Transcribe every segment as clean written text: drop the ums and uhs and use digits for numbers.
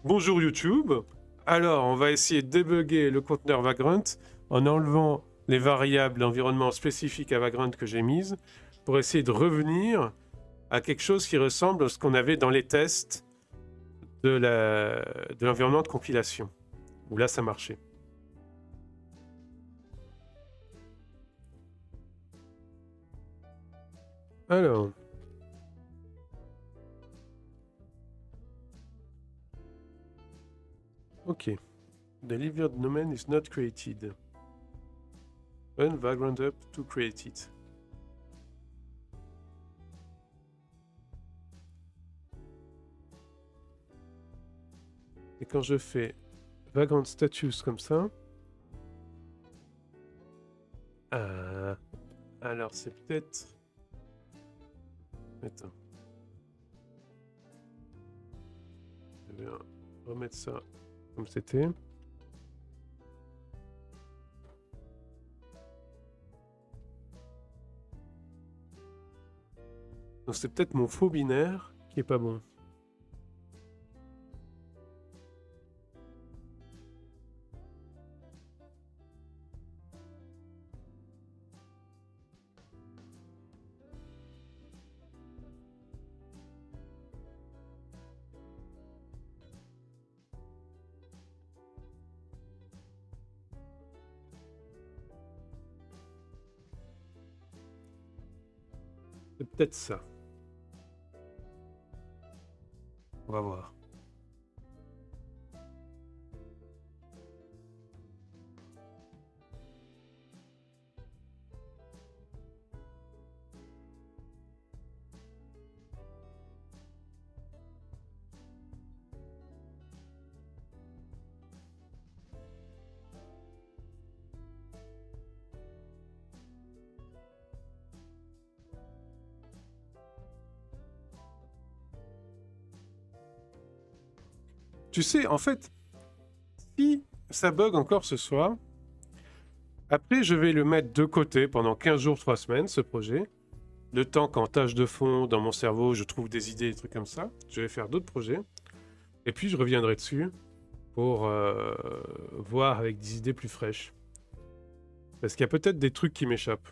Bonjour YouTube. Alors, on va essayer de débugger le conteneur Vagrant en enlevant les variables d'environnement spécifiques à Vagrant que j'ai mises pour essayer de revenir à quelque chose qui ressemble à ce qu'on avait dans les tests de l'environnement de compilation, où là ça marchait. Alors, ok. Delivered domain is not created. Run Vagrant up to create it. Et quand je fais Vagrant status comme ça, alors c'est peut-être... Attends. Je vais remettre ça comme c'était. Donc c'est peut-être mon faux binaire qui est pas bon. C'est peut-être ça. On va voir. Tu sais, en fait, si ça bug encore ce soir, après je vais le mettre de côté pendant 15 jours, 3 semaines, ce projet. Le temps qu'en tâche de fond, dans mon cerveau, je trouve des idées, des trucs comme ça. Je vais faire d'autres projets. Et puis je reviendrai dessus pour voir avec des idées plus fraîches. Parce qu'il y a peut-être des trucs qui m'échappent.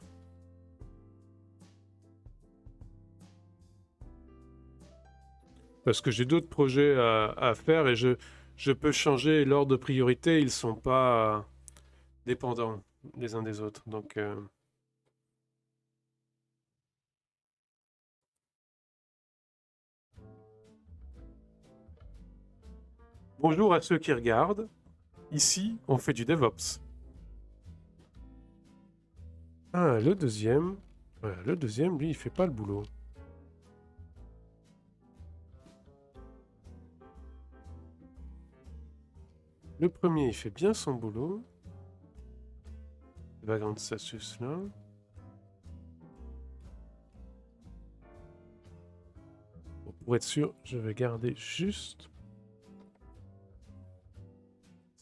Parce que j'ai d'autres projets à faire et je peux changer l'ordre de priorité. Ils sont pas dépendants les uns des autres. Donc, bonjour à ceux qui regardent. Ici, on fait du DevOps. Ah, le deuxième. Voilà, le deuxième, lui, il fait pas le boulot. Le premier, il fait bien son boulot. Vagrant status là. Bon, pour être sûr, je vais garder juste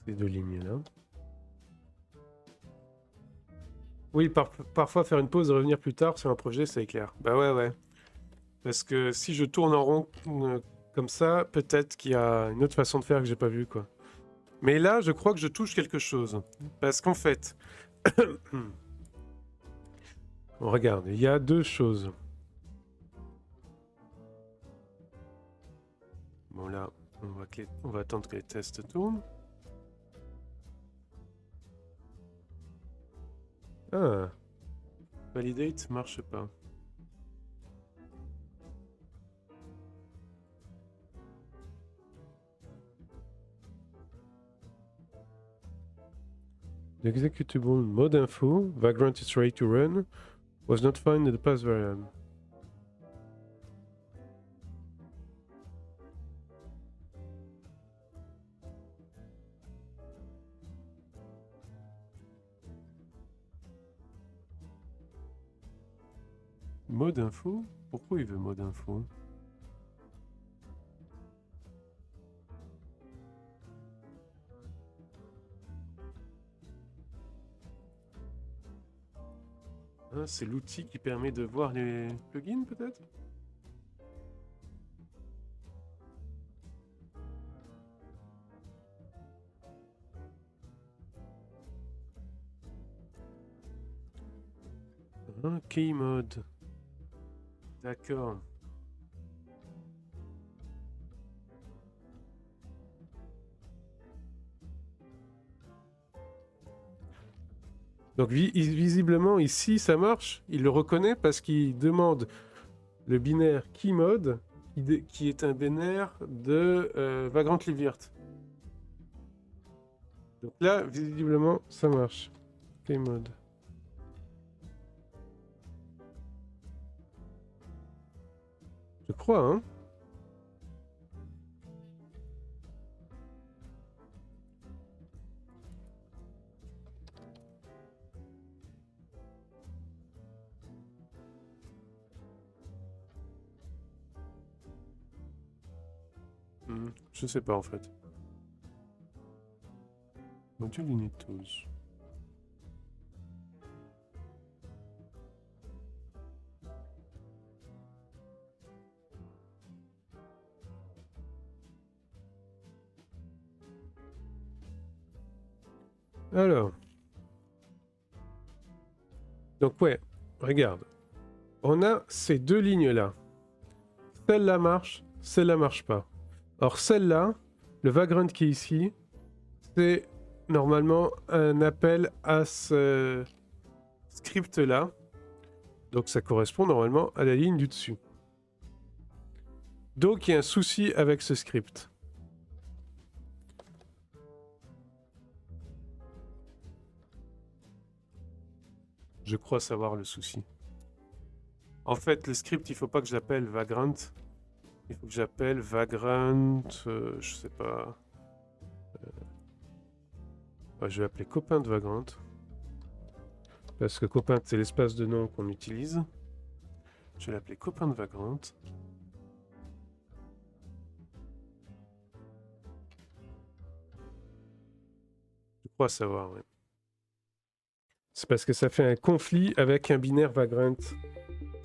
ces deux lignes là. Oui, parfois faire une pause et revenir plus tard sur un projet, c'est clair. Bah ouais, ouais. Parce que si je tourne en rond comme ça, peut-être qu'il y a une autre façon de faire que j'ai pas vu quoi. Mais là, je crois que je touche quelque chose. Parce qu'en fait, on regarde, il y a deux choses. Bon là, on va attendre que les tests tournent. Ah, validate marche pas. The executable mode info, Vagrant is ready to run, was not found in the path variable. Mode info? Pourquoi il veut mode info? Hein, c'est l'outil qui permet de voir les plugins peut-être? Un key mode. D'accord. Donc visiblement ici ça marche, il le reconnaît parce qu'il demande le binaire keymode qui est un binaire de Vagrant Livehirt. Donc là visiblement ça marche. Keymode. Je crois hein. Je sais pas en fait. Module Unit Tools. Alors. Donc ouais, regarde. On a ces deux lignes-là. Celle-là marche, celle-là marche pas. Or celle-là, le Vagrant qui est ici, c'est normalement un appel à ce script-là. Donc ça correspond normalement à la ligne du dessus. Donc il y a un souci avec ce script. Je crois savoir le souci. En fait, le script, il faut pas que j'appelle Vagrant. Il faut que j'appelle Vagrant, je sais pas. Ouais, je vais appeler copain de Vagrant. Parce que copain, c'est l'espace de nom qu'on utilise. Je vais l'appeler copain de Vagrant. Je crois savoir, ouais. C'est parce que ça fait un conflit avec un binaire Vagrant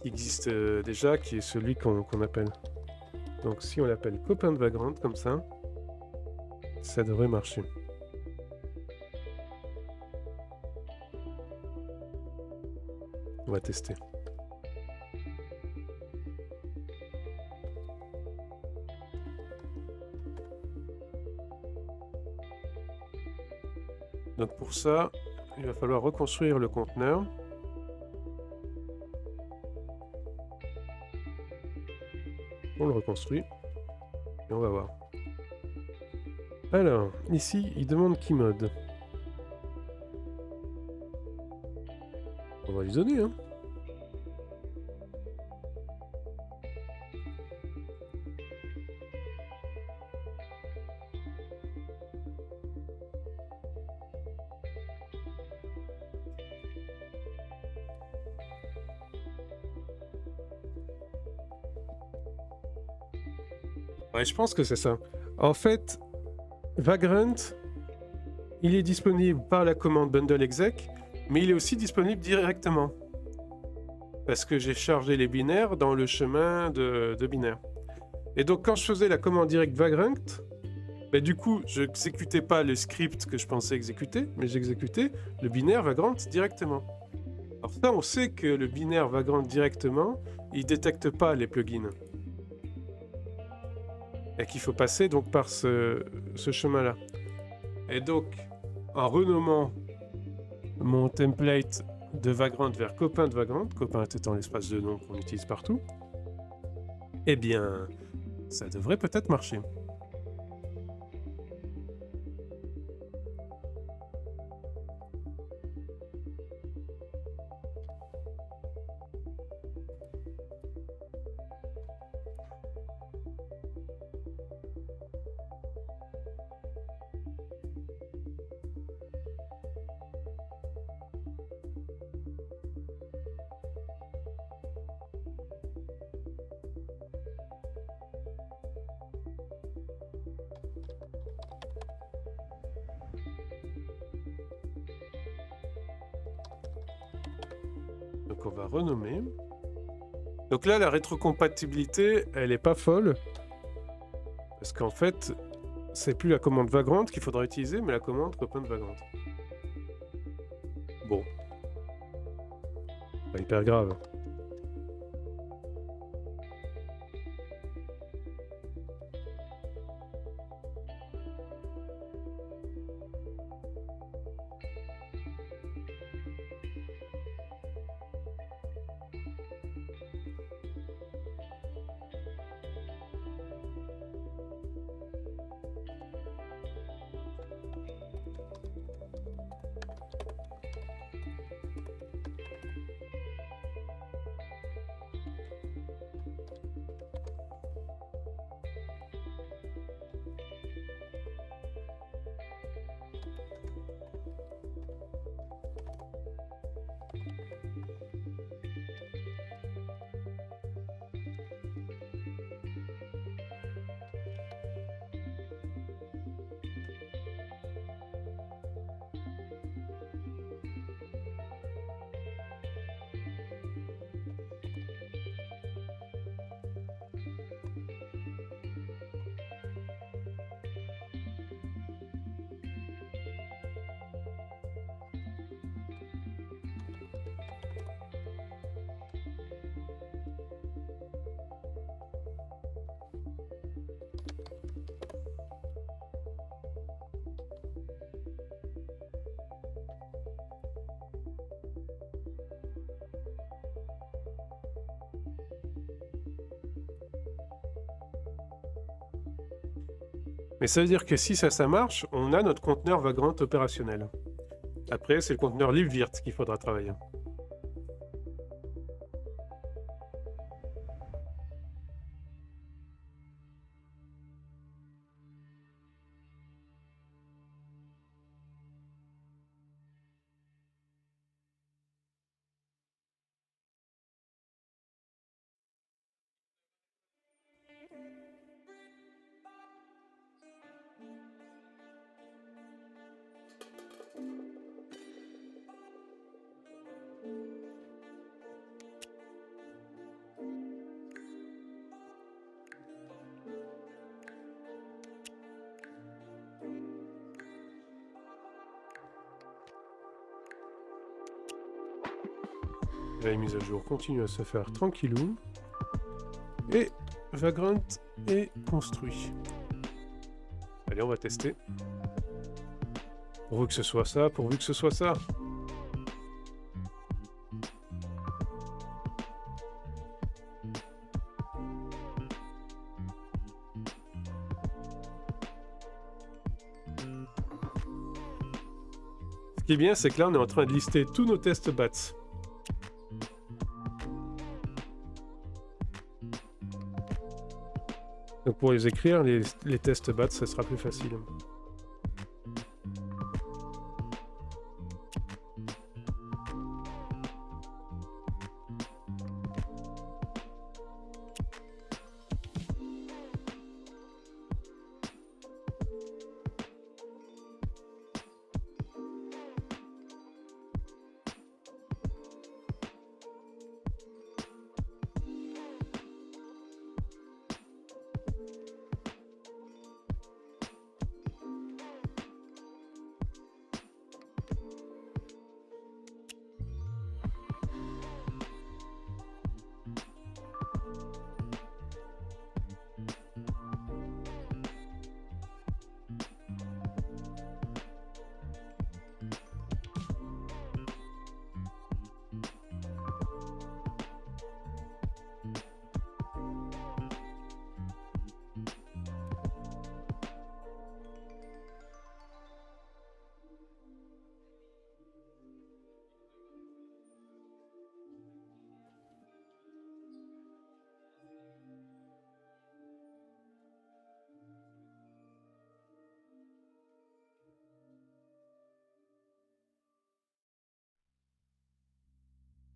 qui existe déjà, qui est celui qu'on appelle. Donc si on l'appelle copain de Vagrant comme ça devrait marcher. On va tester. Donc pour ça, il va falloir reconstruire le conteneur. On le reconstruit. Et on va voir. Alors, ici, il demande keymode. On va lui donner, hein. Ouais, je pense que c'est ça. En fait, Vagrant, il est disponible par la commande bundle exec, mais il est aussi disponible directement. Parce que j'ai chargé les binaires dans le chemin de binaire. Et donc quand je faisais la commande direct Vagrant, bah, du coup, je n'exécutais pas le script que je pensais exécuter, mais j'exécutais le binaire Vagrant directement. Alors ça, on sait que le binaire Vagrant directement, il détecte pas les plugins. Et qu'il faut passer donc par ce chemin-là. Et donc, en renommant mon template de Vagrant vers copain de Vagrant, copain étant l'espace de nom qu'on utilise partout, eh bien, ça devrait peut-être marcher. Donc on va renommer. Donc là, la rétrocompatibilité, elle est pas folle. Parce qu'en fait, c'est plus la commande Vagrant qu'il faudra utiliser, mais la commande copain de Vagrant. Bon. Pas hyper grave. Mais ça veut dire que si ça marche, on a notre conteneur Vagrant opérationnel. Après, c'est le conteneur LibVirt qu'il faudra travailler. La mise à jour continue à se faire tranquillou. Et Vagrant est construit. Allez, on va tester. Pourvu que ce soit ça, pourvu que ce soit ça. Ce qui est bien, c'est que là, on est en train de lister tous nos tests BATS. Donc pour les écrire, les tests BATS, ça sera plus facile.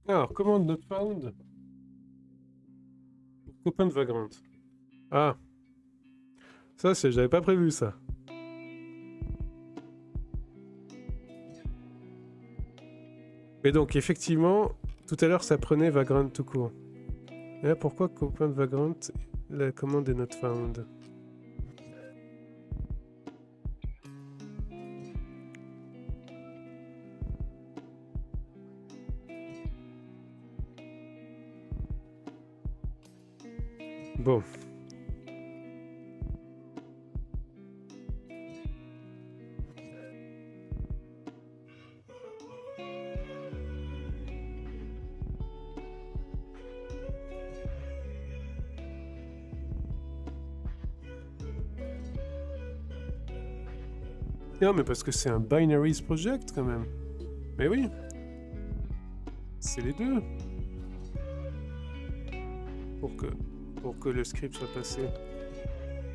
Alors, commande not found. Copain de Vagrant. Ah. Ça, j'avais pas prévu ça. Mais donc, effectivement, tout à l'heure, ça prenait Vagrant tout court. Et là, pourquoi copain de Vagrant, la commande est not found? Bon. Non, mais parce que c'est un binaries project quand même. Mais oui. C'est les deux. Pour que le script soit passé.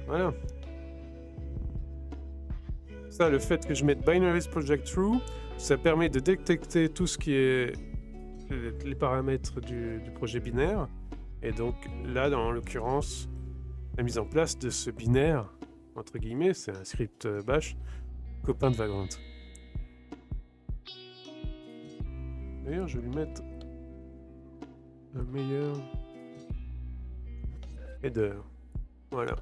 Voilà. Ça, le fait que je mette binaries project true, ça permet de détecter tout ce qui est les paramètres du projet binaire. Et donc là, dans l'occurrence, la mise en place de ce binaire, entre guillemets, c'est un script bash, copain de Vagrant. D'ailleurs, je vais lui mettre un meilleur header. Voilà.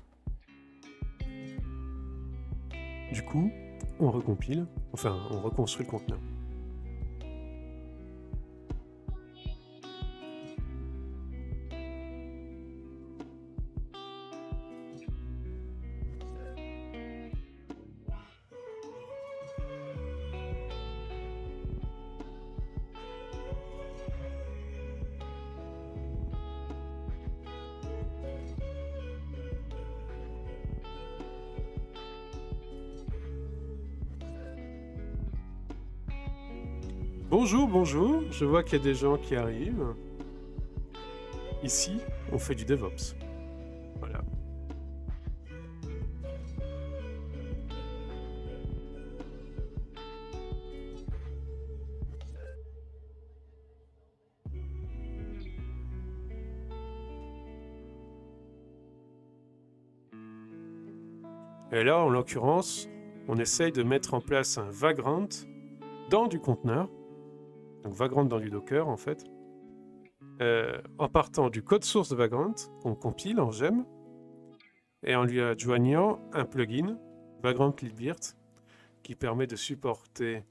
Du coup, on recompile, enfin, on reconstruit le conteneur. Bonjour, bonjour, je vois qu'il y a des gens qui arrivent. Ici, on fait du DevOps. Voilà. Et là, en l'occurrence, on essaye de mettre en place un Vagrant dans du conteneur. Donc Vagrant dans du Docker, en fait. En partant du code source de Vagrant, qu'on compile en gem, et en lui adjoignant un plugin, Vagrant libvirt, qui permet de supporter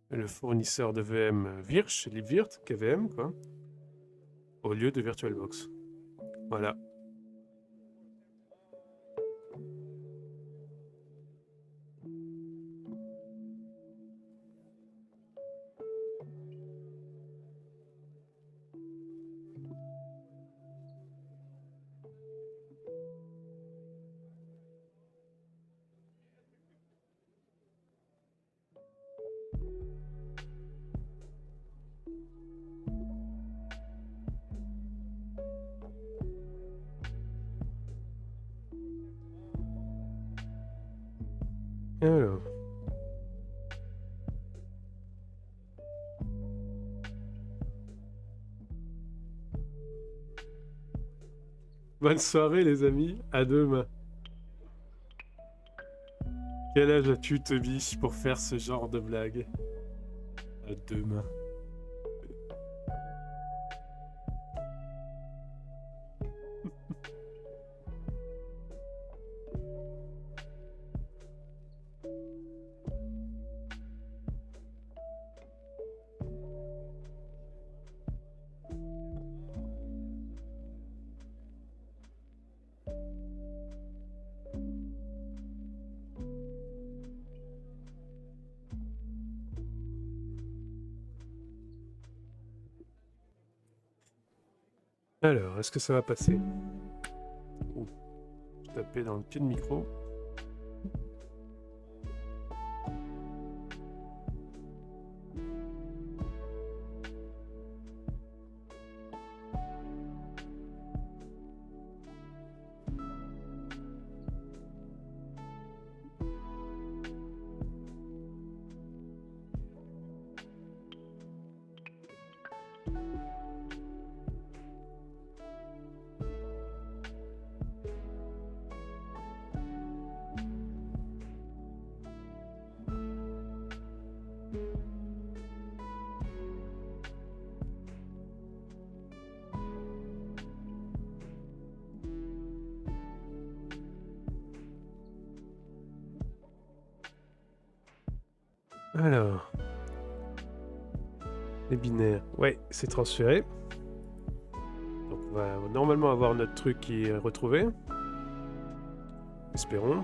le fournisseur de VM Virch, libvirt, KVM, quoi, au lieu de VirtualBox. Voilà. Alors. Bonne soirée les amis, à demain. Quel âge as-tu, Toby, pour faire ce genre de blague? À demain. Alors, est-ce que ça va passer? Ouh, je tapais dans le pied de micro. Alors, les binaires, ouais, c'est transféré. Donc On va normalement avoir notre truc qui est retrouvé. Espérons.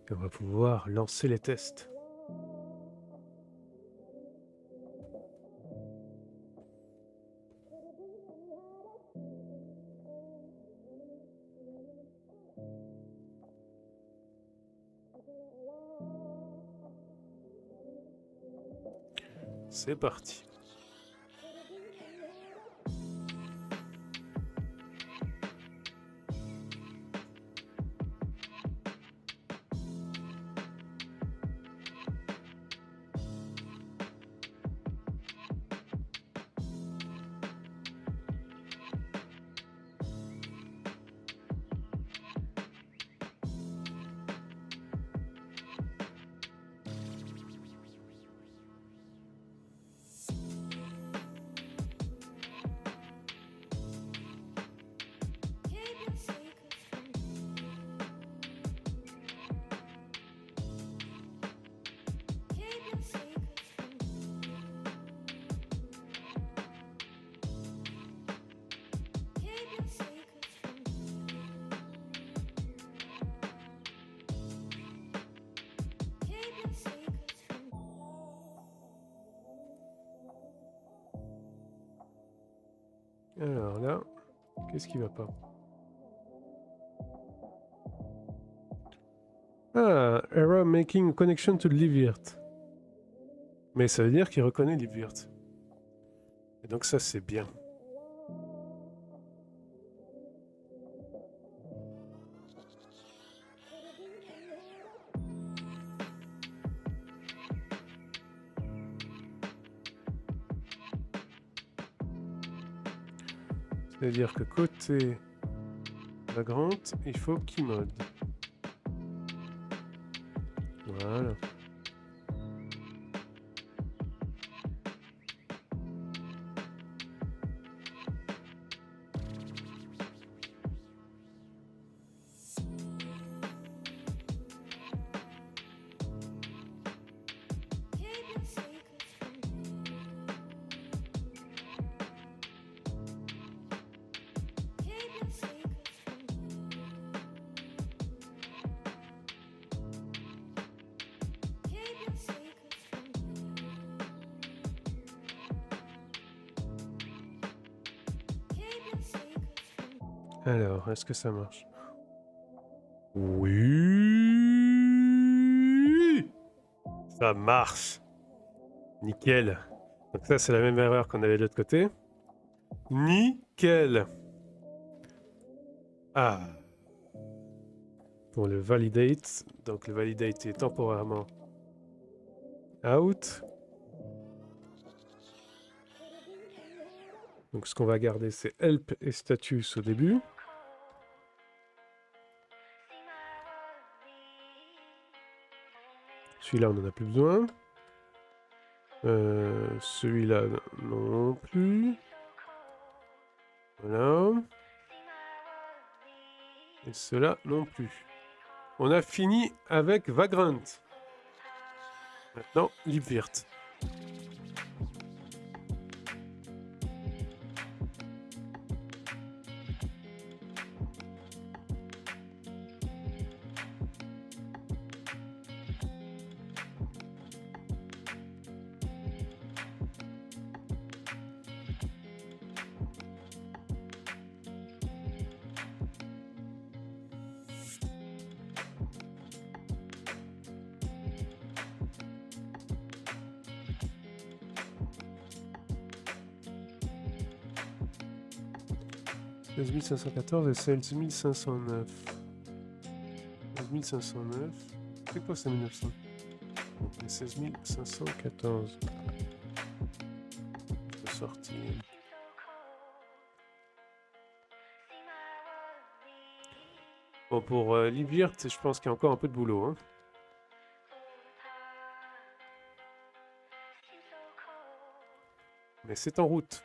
Et on va pouvoir lancer les tests. C'est parti. Alors là, qu'est-ce qui va pas? Ah, error making connection to LibVirt. Mais ça veut dire qu'il reconnaît LibVirt. Et donc ça c'est bien. C'est-à-dire que côté Vagrant, il faut Keymode. Voilà. Alors, est-ce que ça marche? Oui! Ça marche! Nickel! Donc ça, c'est la même erreur qu'on avait de l'autre côté. Nickel! Ah! Pour le validate, donc le validate est temporairement out. Donc ce qu'on va garder, c'est help et status au début. Celui-là, on n'en a plus besoin. Celui-là, non plus. Voilà. Et cela non plus. On a fini avec Vagrant. Maintenant, LibVirt. « 1514 et 16509. 16509. C'est quoi ça, 1900? Et 16 514. Je peux sortir. Bon, pour Liebwirth, je pense qu'il y a encore un peu de boulot. Hein. Mais c'est en route.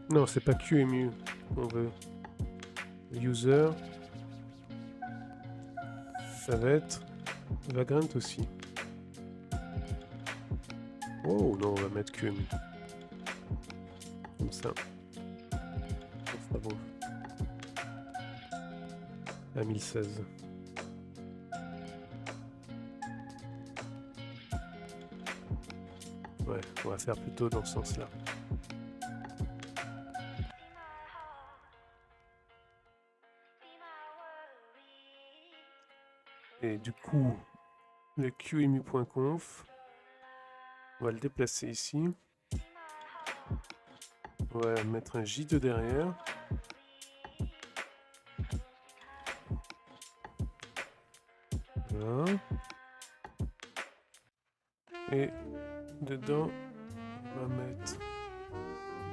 Non, c'est pas QEMU. On veut user. Ça va être Vagrant aussi. Oh non, on va mettre QEMU. Comme ça. Ça sera bon. À 1016. Ouais, on va faire plutôt dans ce sens-là. Et du coup, le QEMU.conf, on va le déplacer ici. On va mettre un J2 derrière. Voilà. Et dedans, on va mettre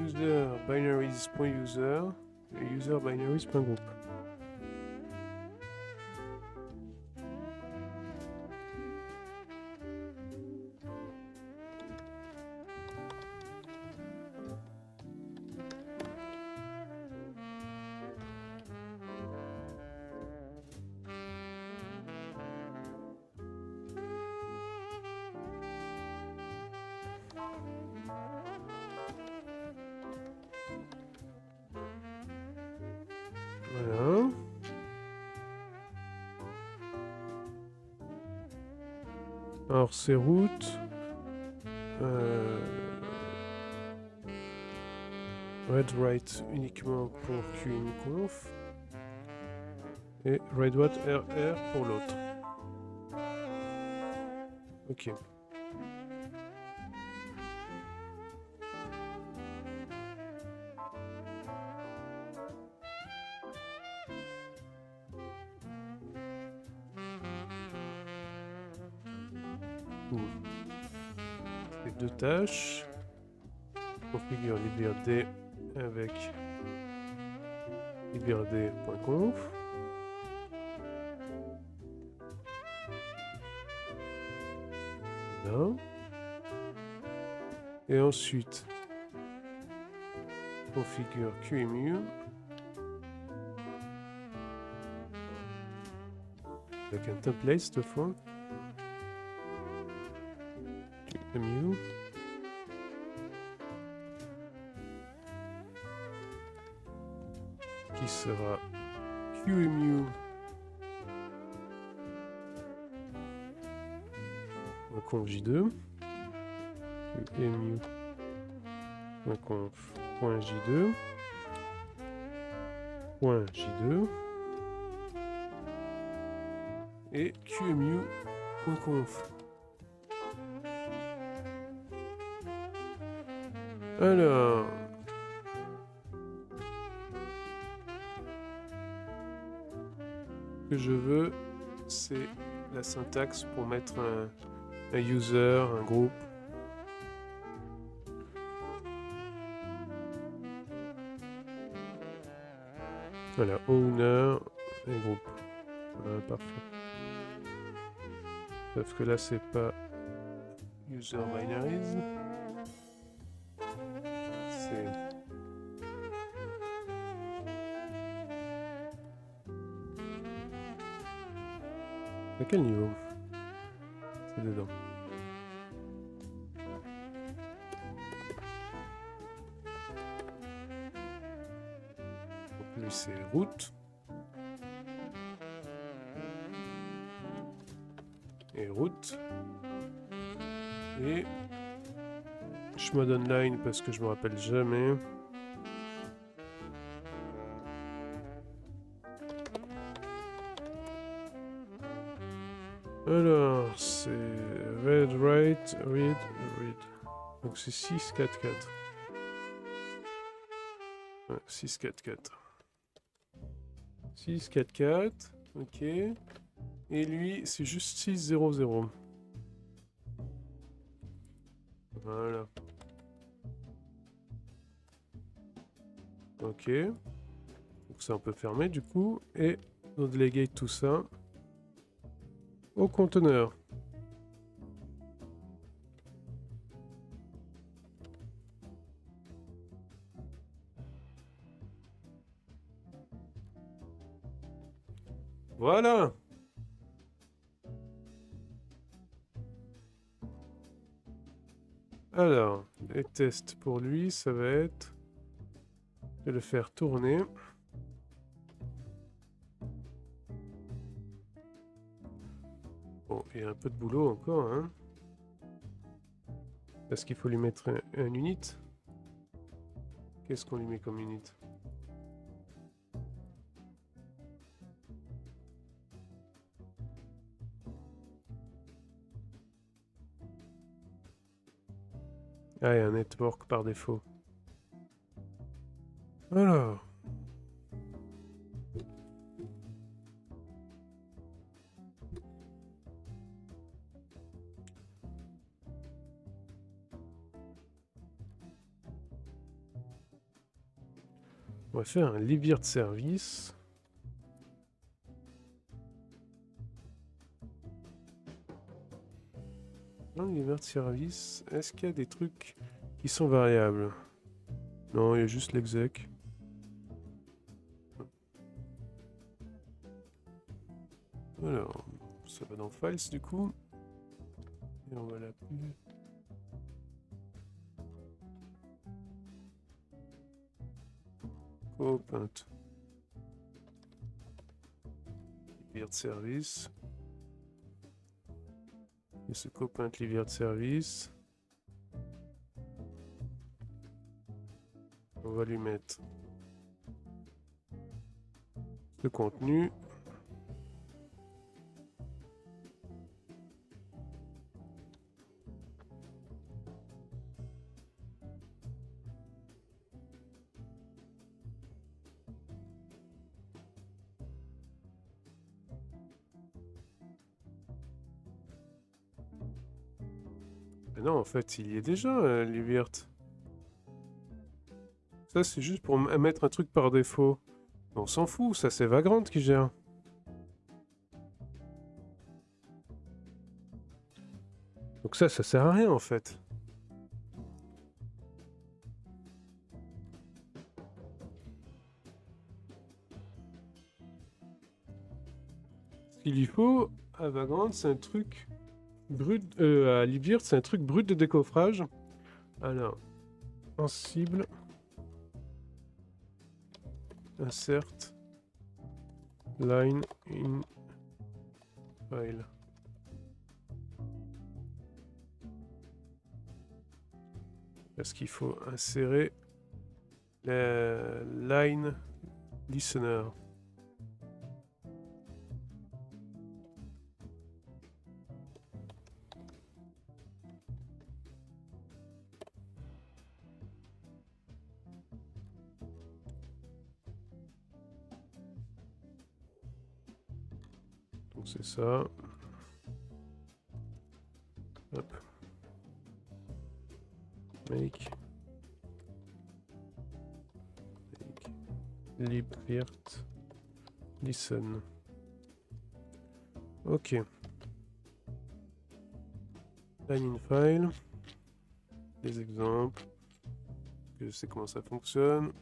user binaries.user et user binaries.group. Voilà. Alors ces routes, read write uniquement pour QEMU.conf et read what RR pour l'autre. Ok. Les deux tâches. Configure libvirt avec libvirt.conf. Là. Et ensuite, configure QEMU avec un template cette fois. QEMU. Qui sera QEMU conf J2 QEMU conf.j2 .j2 et QEMU.conf. Alors ce que je veux, c'est la syntaxe pour mettre un user, un groupe. Voilà, owner et groupe. Voilà, parfait. Sauf que là, c'est pas user binaries. C'est à quel niveau? C'est dedans. Donc lui c'est route. Et route. Et Schmod Online parce que je me rappelle jamais. Alors, c'est Red, Right, Read, Read. Donc c'est 6, 4, 4. Ouais, 6, 4, 4. 6, 4, 4. Ok. Et lui, c'est juste 6, 0, 0. Voilà. Ok. Donc ça, on peut fermer du coup. Et on delegate tout ça au conteneur. Voilà. Alors, les tests pour lui, ça va être de le faire tourner. Bon, il y a un peu de boulot encore, hein. Parce qu'il faut lui mettre un unit. Qu'est-ce qu'on lui met comme unit? Ah, il y a un network par défaut. Alors. On va faire un Livier de service. Dans le Livier de service, est-ce qu'il y a des trucs qui sont variables? Non, il y a juste l'exec. Alors, ça va dans Files du coup. Et on va l'appeler. Copaint. Livier de service. Et ce copaint Livier de service. On va lui mettre le contenu. Mais non, en fait, il y est déjà, Liviert. Ça, c'est juste pour mettre un truc par défaut. On s'en fout, ça c'est Vagrant qui gère. Donc ça sert à rien en fait. Ce qu'il lui faut à Vagrant, c'est un truc brut. À Liviert, c'est un truc brut de décoffrage. Alors, en cible. Insert. Line in file. Parce qu'il faut insérer la line listener. Donc c'est ça. Hop. Make libvirt listen. Ok. Line in file. Des exemples. Je sais comment ça fonctionne.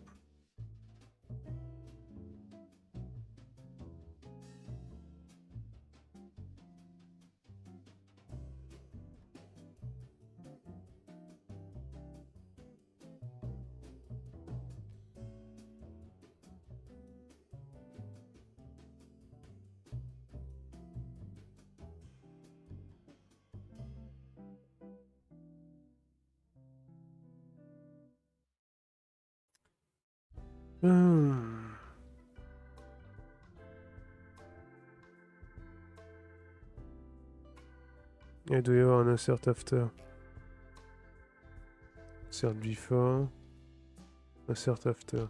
Il doit y avoir un insert after. Insert before. Insert after.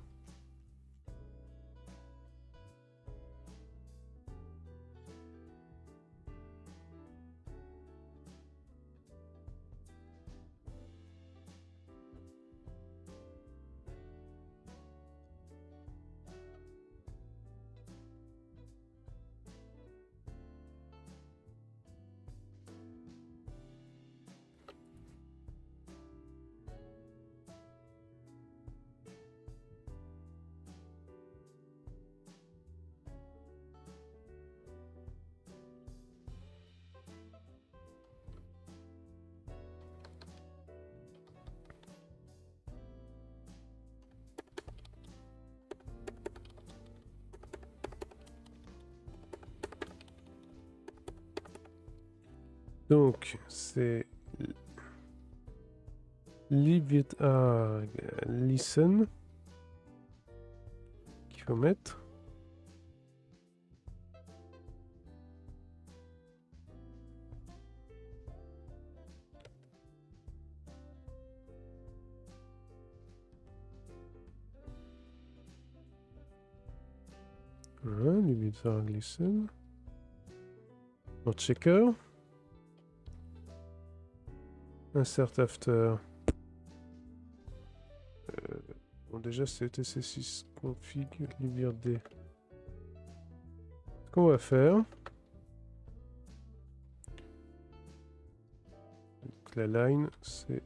Donc, c'est listen qu'il faut mettre. Voilà, listen. Mon checker. Insert after. Bon, déjà, c'est TC6 config libd. Ce qu'on va faire. Donc, la line, c'est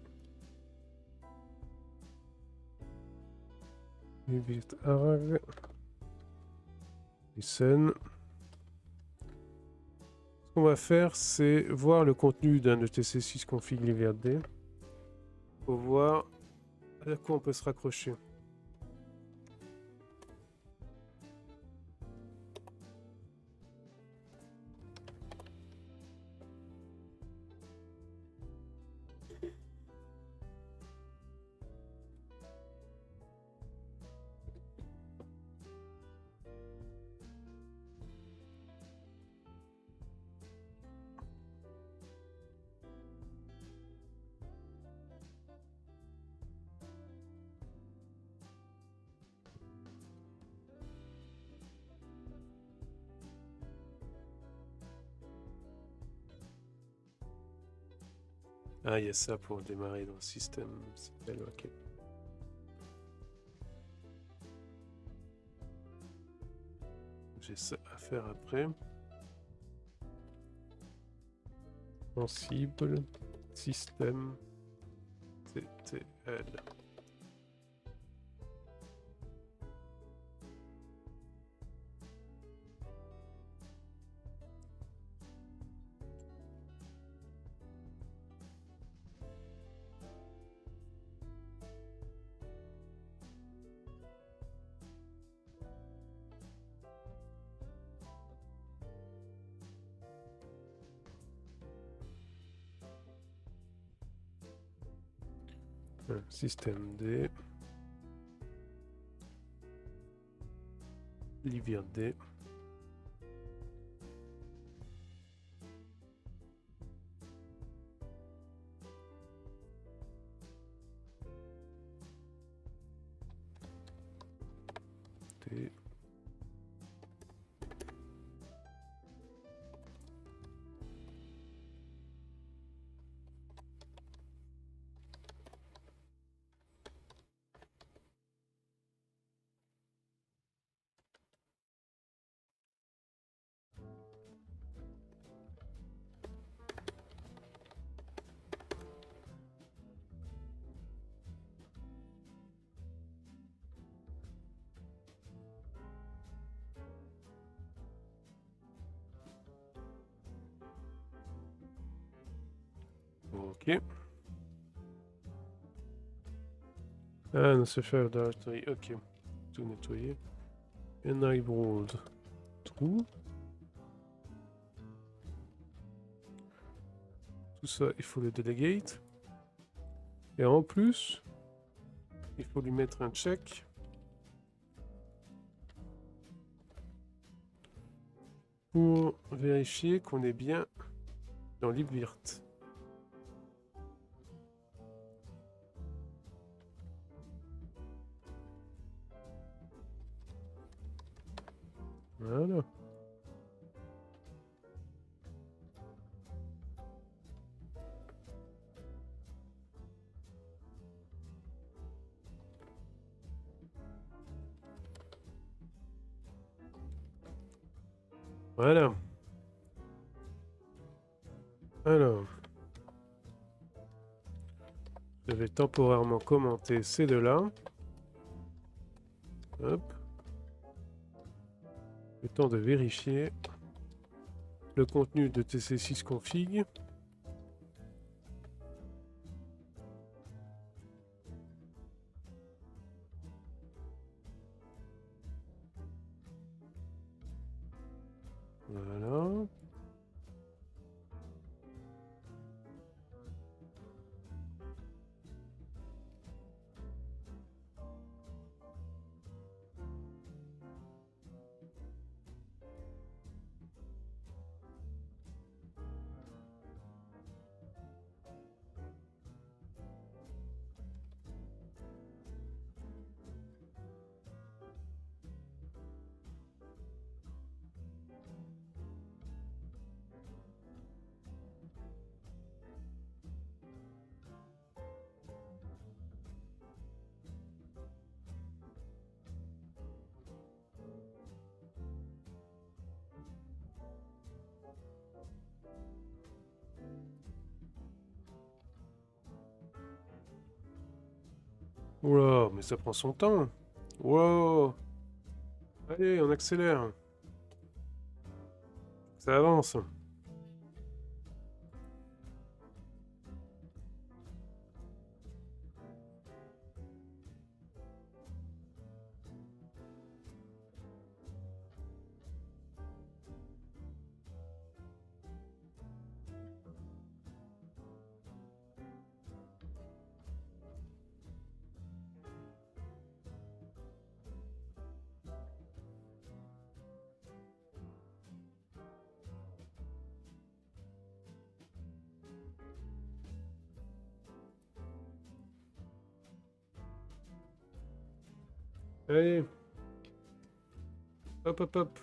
libd arg. Listen. Ce qu'on va faire, c'est voir le contenu d'un ETC6 config libd pour voir à quoi on peut se raccrocher. Ah, il y a ça pour démarrer dans le système. Ok. J'ai ça à faire après. Sensible, système, TTL. Système D. libd. D. Ok. Ah, non, c'est faire directory. Ok. Tout nettoyer. Enabled. True. Tout ça, il faut le delegate. Et en plus, il faut lui mettre un check. Pour vérifier qu'on est bien Dans LibVirt. Voilà. Voilà. Alors. Je vais temporairement commenter ces deux-là. Hop. Le temps de vérifier le contenu de TC6 config. Voilà. Oula, mais ça prend son temps. Wow. Allez, on accélère. Ça avance. Allez. Hop, hop, hop.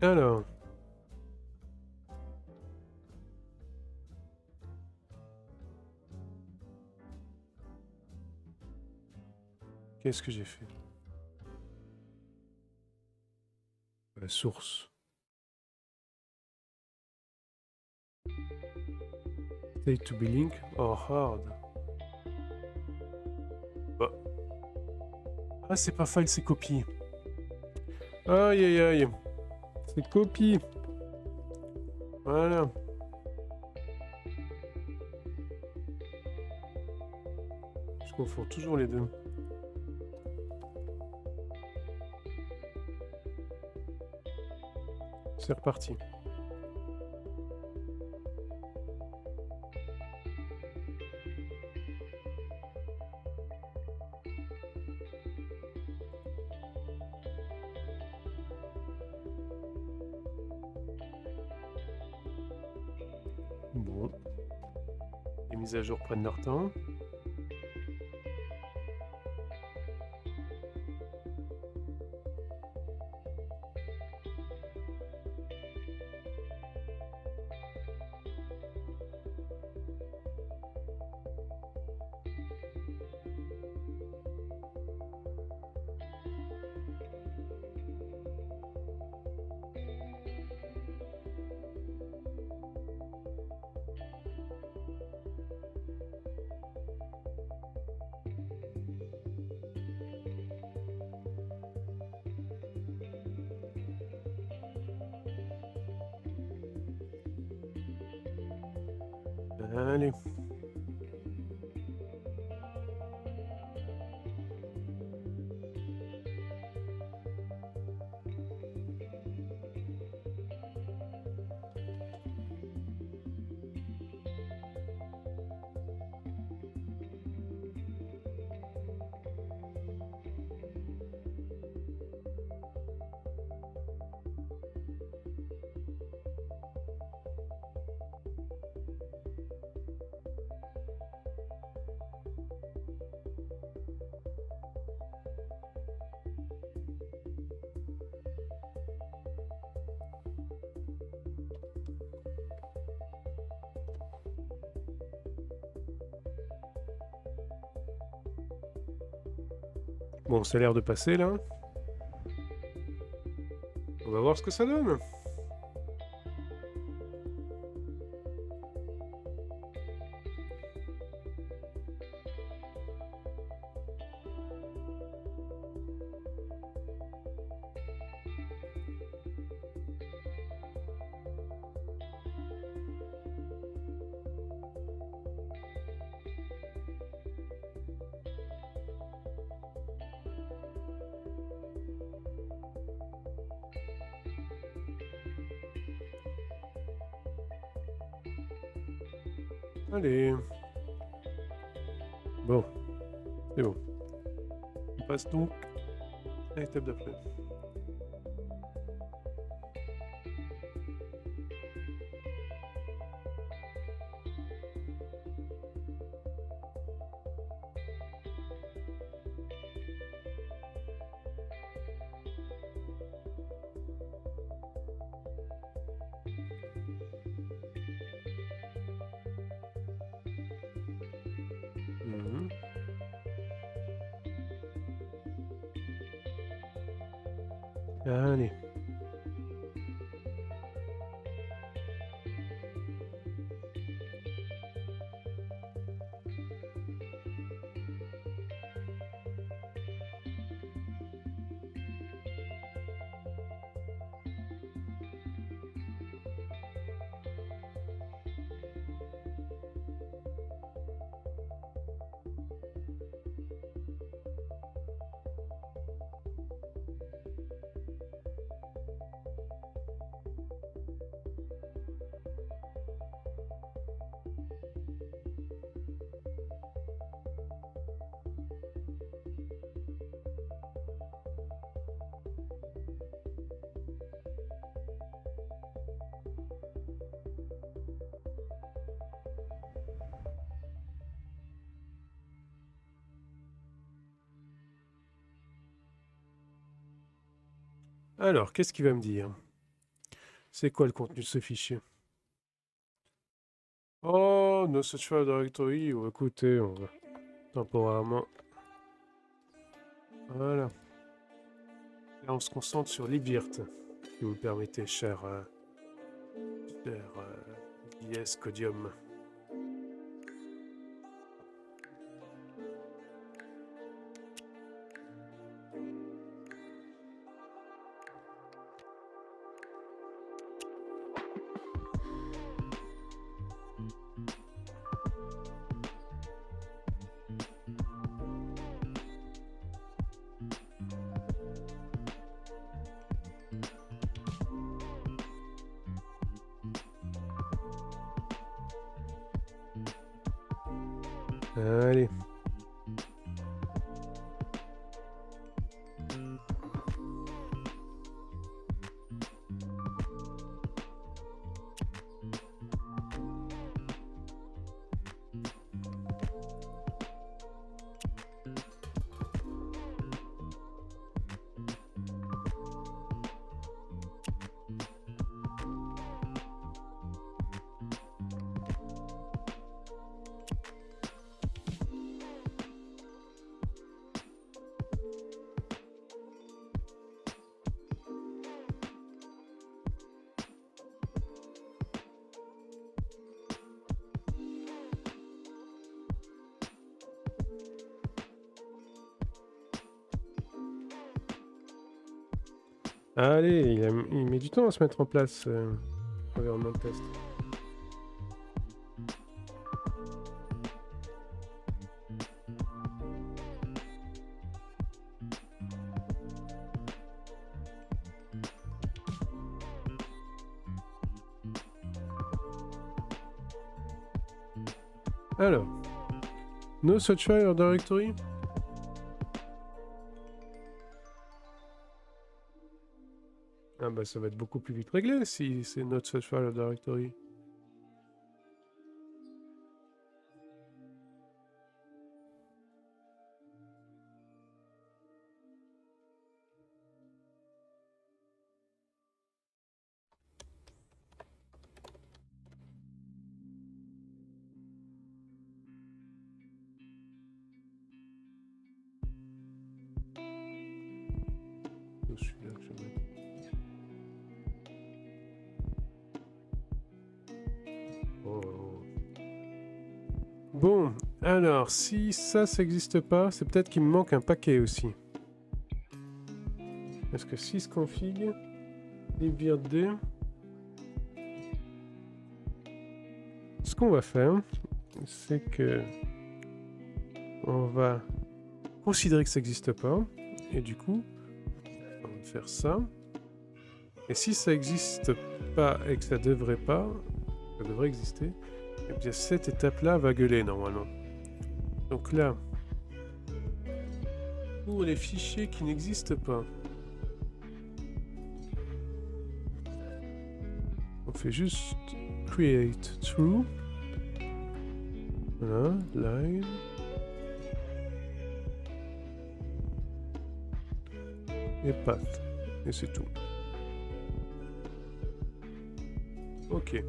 Alors. Qu'est-ce que j'ai fait? La source. State to be link or hard. Bah. Ah, c'est pas file, c'est copie. Aïe, aïe, aïe. C'est copie. Voilà. Je confonds toujours les deux. C'est reparti. Bon. Les mises à jour prennent leur temps. Allez. Bon, ça a l'air de passer là. On va voir ce que ça donne. Allez. Bon. C'est bon. On passe donc à l'étape d'après. Mhm. Allez. Alors, qu'est-ce qu'il va me dire? C'est quoi le contenu de ce fichier? Oh, no such file directory. Oh, écoutez, on va temporairement. Voilà. Là, on se concentre sur libvirt, si vous le permettez, cher JS Codium. Allez. Allez, il met du temps à se mettre en place, environnement de test. Alors, no such file or directory. Ah bah ça va être beaucoup plus vite réglé si c'est not such file or directory. Celui-là que je vais mettre. Oh. Bon, alors, si ça n'existe pas, c'est peut-être qu'il me manque un paquet aussi. Est-ce que sysconfig, libvirt-d. Ce qu'on va faire, c'est que on va considérer que ça n'existe pas, et du coup, on va faire ça. Et si ça n'existe pas et que ça devrait exister, et bien cette étape-là va gueuler normalement. Donc là, pour les fichiers qui n'existent pas, on fait juste create true. Voilà, line. Et path. Et c'est tout. Ok.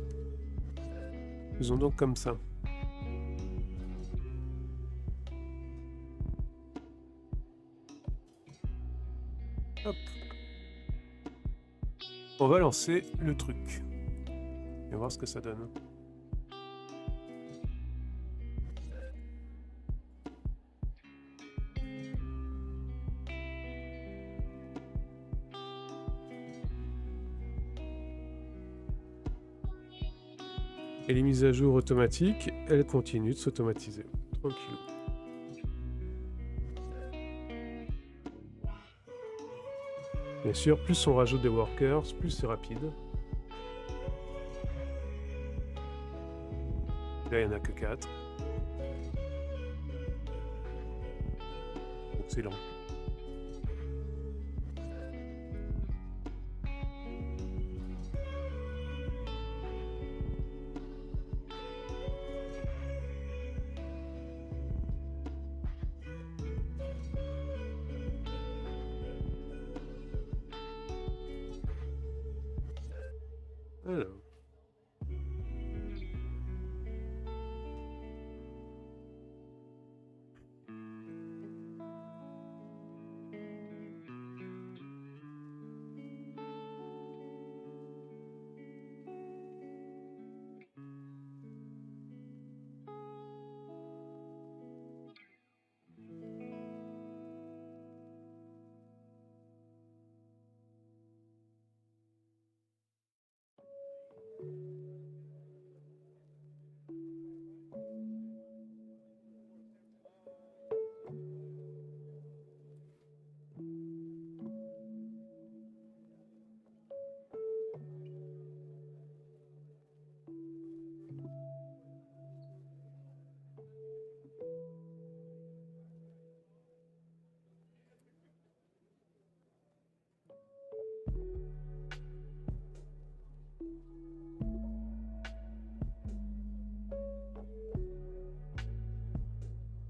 Faisons donc comme ça. Hop. On va lancer le truc. Et voir ce que ça donne. Et les mises à jour automatiques, elles continuent de s'automatiser. Tranquille. Bien sûr, plus on rajoute des workers, plus c'est rapide. Là, il n'y en a que 4. Excellent. Alors.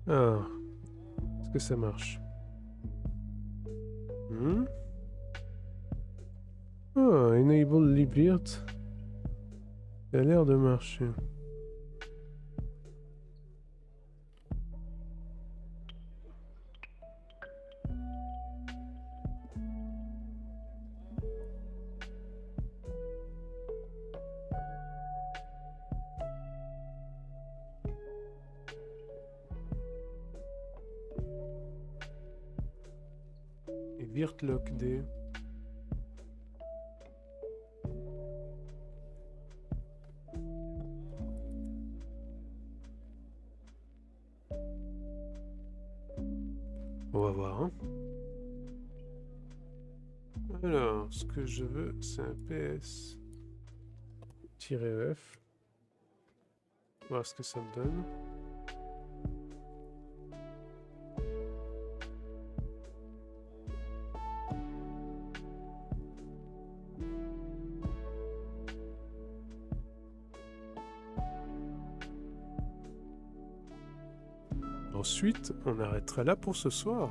Ah, est-ce que ça marche? Ah, enable libvirt. Ça a l'air de marcher. Et virtlockd. On va voir. Hein. Alors, ce que je veux, c'est un ps-ef. Voir ce que ça me donne. Ensuite, on arrêtera là pour ce soir.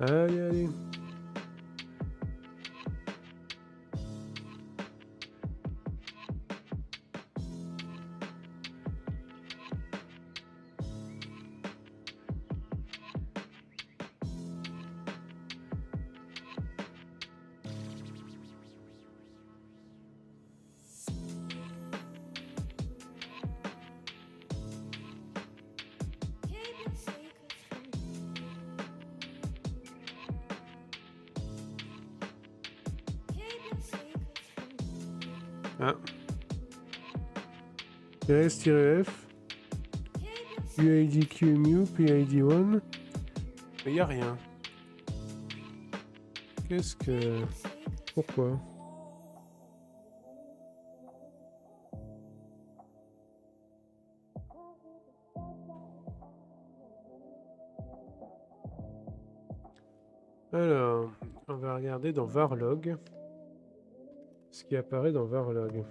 Allez, allez. Ah. S-F, UIDQMU, PID1. Mais il n'y a rien. Qu'est-ce que... Pourquoi? Alors, on va regarder dans Varlog ce qui apparaît dans Varlog.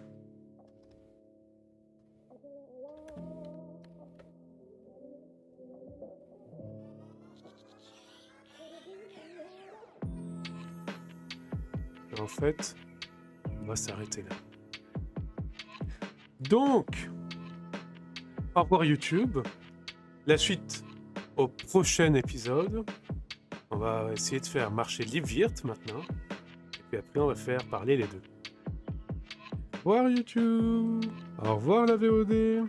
En fait, on va s'arrêter là. Donc, au revoir YouTube. La suite au prochain épisode. On va essayer de faire marcher LibVirt maintenant. Et puis après, on va faire parler les deux. Au revoir YouTube. Au revoir la VOD.